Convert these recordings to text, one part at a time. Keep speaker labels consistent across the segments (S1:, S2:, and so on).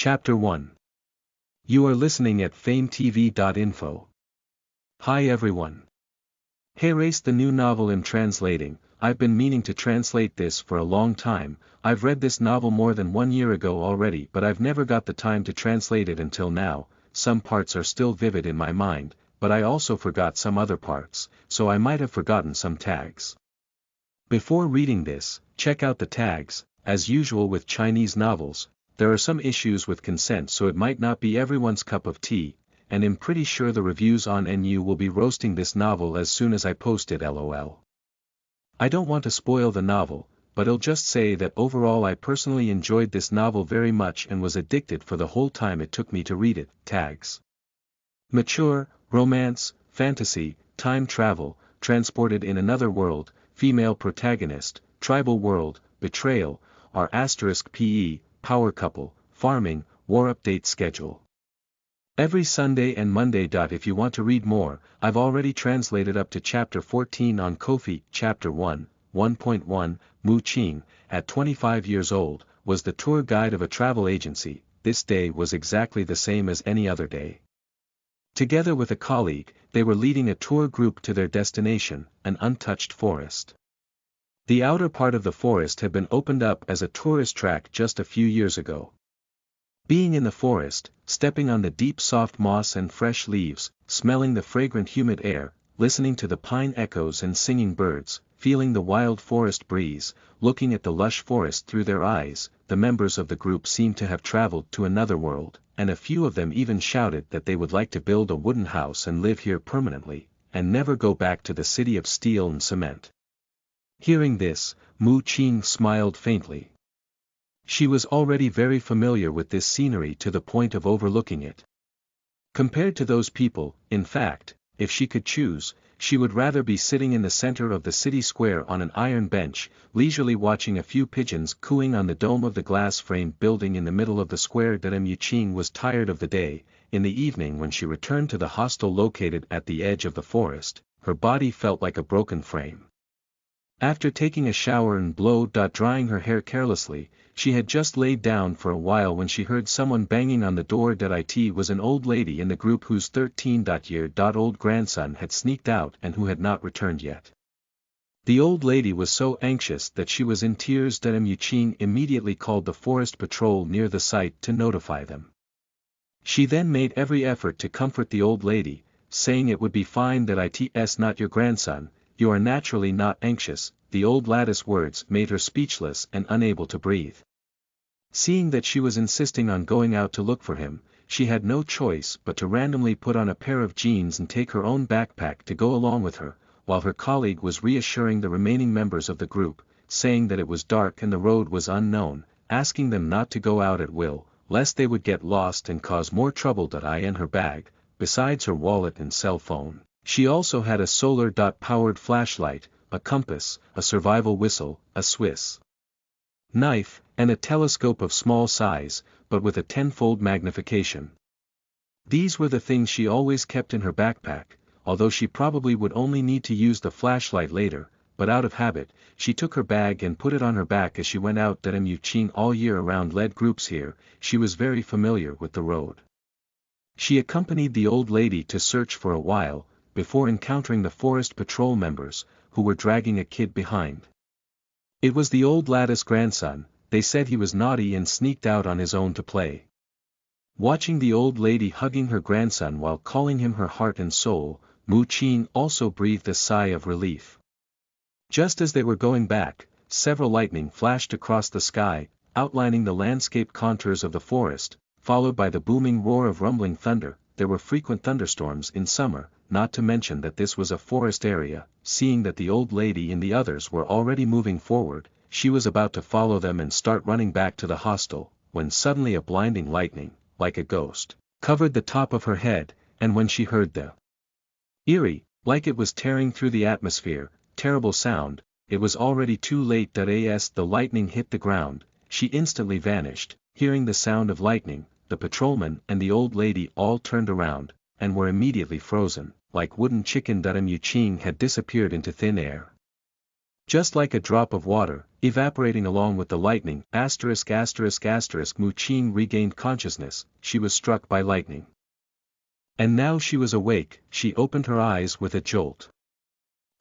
S1: Chapter 1. You are listening at FameTV.info. Hi everyone. Hey Race, the new novel I'm translating. I've been meaning to translate this for a long time. I've read this novel more than 1 year ago already, but I've never got the time to translate it until now. Some parts are still vivid in my mind, but I also forgot some other parts, so I might have forgotten some tags. Before reading this, check out the tags. As usual with Chinese novels, there are some issues with consent, so it might not be everyone's cup of tea, and I'm pretty sure the reviews on NU will be roasting this novel as soon as I post it, lol. I don't want to spoil the novel, but I'll just say that overall I personally enjoyed this novel very much and was addicted for the whole time it took me to read it. Tags: mature, romance, fantasy, time travel, transported in another world, female protagonist, tribal world, betrayal, R**PE, power couple, farming, war update schedule. Every Sunday and Monday. If you want to read more, I've already translated up to chapter 14 on Ko-fi. Chapter 1, 1.1, Mu Qingge, at 25 years old, was the tour guide of a travel agency. This day was exactly the same as any other day. Together with a colleague, they were leading a tour group to their destination, an untouched forest. The outer part of the forest had been opened up as a tourist track just a few years ago. Being in the forest, stepping on the deep soft moss and fresh leaves, smelling the fragrant humid air, listening to the pine echoes and singing birds, feeling the wild forest breeze, looking at the lush forest through their eyes, the members of the group seemed to have traveled to another world, and a few of them even shouted that they would like to build a wooden house and live here permanently, and never go back to the city of steel and cement. Hearing this, Mu Qingge smiled faintly. She was already very familiar with this scenery to the point of overlooking it. Compared to those people, in fact, if she could choose, she would rather be sitting in the center of the city square on an iron bench, leisurely watching a few pigeons cooing on the dome of the glass-framed building in the middle of the square. Mu Qingge was tired of the day. In the evening, when she returned to the hostel located at the edge of the forest, her body felt like a broken frame. After taking a shower and blow-drying her hair carelessly, she had just laid down for a while when she heard someone banging on the door. It was an old lady in the group whose 13-year-old grandson had sneaked out and who had not returned yet. The old lady was so anxious that she was in tears. Mu Qingge immediately called the forest patrol near the site to notify them. She then made every effort to comfort the old lady, saying it would be fine, that it's not your grandson. You are naturally not anxious. The old lady's words made her speechless and unable to breathe. Seeing that she was insisting on going out to look for him, she had no choice but to randomly put on a pair of jeans and take her own backpack to go along with her, while her colleague was reassuring the remaining members of the group, saying that it was dark and the road was unknown, asking them not to go out at will, lest they would get lost and cause more trouble. In her bag, besides her wallet and cell phone, she also had a solar-powered flashlight, a compass, a survival whistle, a Swiss knife, and a telescope of small size, but with a 10-fold magnification. These were the things she always kept in her backpack, although she probably would only need to use the flashlight later, but out of habit, she took her bag and put it on her back as she went out. Mu Qingge all year around led groups here. She was very familiar with the road. She accompanied the old lady to search for a while, before encountering the forest patrol members, who were dragging a kid behind. It was the old lady's grandson. They said he was naughty and sneaked out on his own to play. Watching the old lady hugging her grandson while calling him her heart and soul, Mu Qingge also breathed a sigh of relief. Just as they were going back, several lightning flashed across the sky, outlining the landscape contours of the forest, followed by the booming roar of rumbling thunder. There were frequent thunderstorms in summer, not to mention that this was a forest area. Seeing that the old lady and the others were already moving forward, she was about to follow them and start running back to the hostel, when suddenly a blinding lightning, like a ghost, covered the top of her head, and when she heard the eerie, like it was tearing through the atmosphere, terrible sound, it was already too late. As the lightning hit the ground, she instantly vanished. Hearing the sound of lightning, the patrolman and the old lady all turned around, and were immediately frozen, like wooden chicken. Mu Qingge had disappeared into thin air. Just like a drop of water, evaporating along with the lightning, ******* Mu Qingge regained consciousness, she was struck by lightning. And now she was awake, she opened her eyes with a jolt.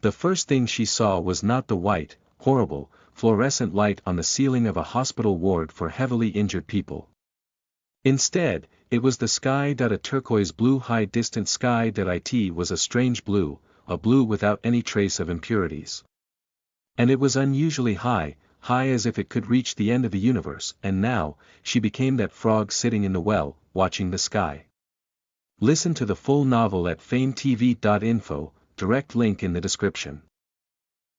S1: The first thing she saw was not the white, horrible, fluorescent light on the ceiling of a hospital ward for heavily injured people. Instead, it was the sky. A turquoise blue high distant sky. It was a strange blue, a blue without any trace of impurities. And it was unusually high, high as if it could reach the end of the universe, and now, she became that frog sitting in the well, watching the sky. Listen to the full novel at FameTV.info, direct link in the description.